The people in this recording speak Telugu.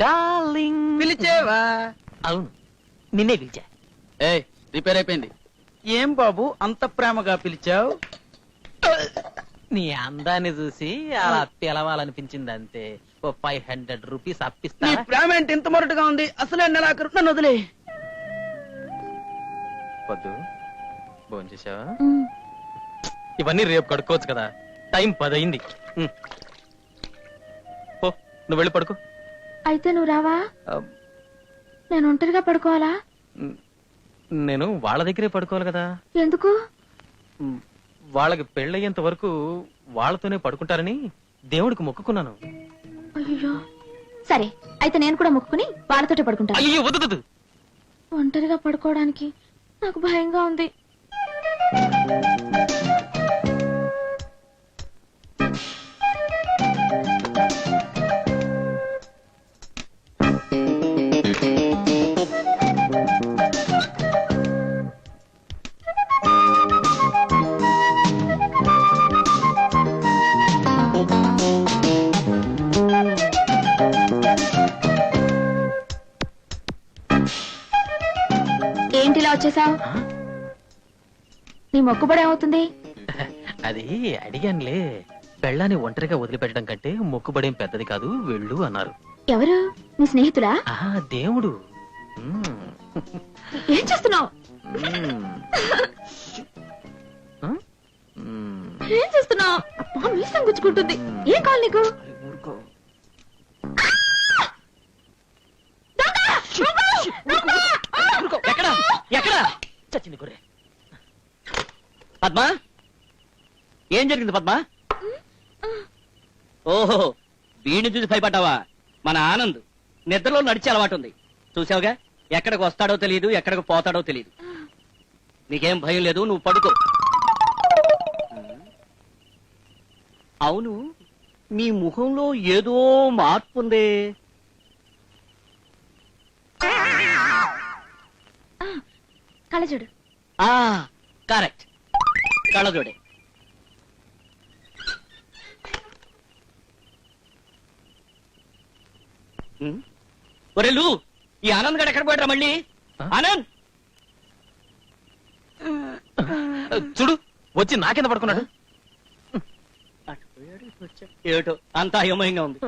డార్లింగ్ పిలిచేవా? అవును, నిన్నే పిలిచా. రిపేర్ అయిపోయింది. ఏం బాబు అంత ప్రేమగా పిలిచావు? నీ అందాన్ని చూసి అలా పిలవాలనిపించింది అంతే. ఓ 500 రూపీస్ అప్పిస్తా. నీ ప్రేమ ఏంటి ఇంత మొరటుగా ఉంది? అసలే నెలాఖరు, నన్ను వదిలే. వద్దు, భోంచేసావా? ఇవన్నీ రేపు కడుక్కోవచ్చు కదా, టైం 10 అయింది. ఓ, నువ్వు వెళ్ళి పడుకో. అయితే నువ్వు రావా? నేను ఒంటరిగా పడుకోవాలా? నేను వాళ్ళ దగ్గరే పడుకోవాలి కదా. ఎందుకు? వాళ్ళకి పెళ్ళయ్యేంత వరకు వాళ్ళతోనే పడుకుంటారని దేవుడికి మొక్కుకున్నాను. అయ్యో, సరే అయితే నేను కూడా మొక్కుకుని వాళ్ళతోటే పడుకుంటాను. అయ్యో వద్దు. ఒంటరిగా పడుకోవడానికి నాకు భయంగా ఉంది. ఏంటిలా వచ్చేసావు? నీ మొక్కుబడి ఏమవుతుంది? అది అడిగానులే. పెళ్ళాన్ని ఒంటరిగా వదిలిపెట్టడం కంటే మొక్కుబడేం పెద్దది కాదు, వెళ్ళు అన్నారు. ఎవరు? నీ స్నేహితులా? దేవుడు. ఏం చేస్తున్నావు? ఏం చేస్తున్నావు? మీసం గుచ్చుకుంటుంది. ఏం కావాలి నీకు? ఎక్కడ చచ్చింది గురే. పద్మా, ఏం జరిగింది పద్మా? ఓహో, వీడిని చూసి భయపడ్డావా? మన ఆనంద్ నిద్రలో నడిచే అలవాటు ఉంది, చూసావుగా. ఎక్కడికి వస్తాడో తెలియదు, ఎక్కడికి పోతాడో తెలియదు. నీకేం భయం లేదు, నువ్వు పడుకో. అవును, నీ ముఖంలో ఏదో మార్పు ఉంది. కళ్ళజోడు. కరెక్ట్, కళ్ళజోడే. ఒరేలు, ఈ ఆనంద్ గడు ఎక్కడ పోయాడ్రా మళ్ళీ? ఆనంద్ చూడు, వచ్చి నాకింద పడుకున్నాడు. ఏటో అంతా అయోమయంగా ఉంది.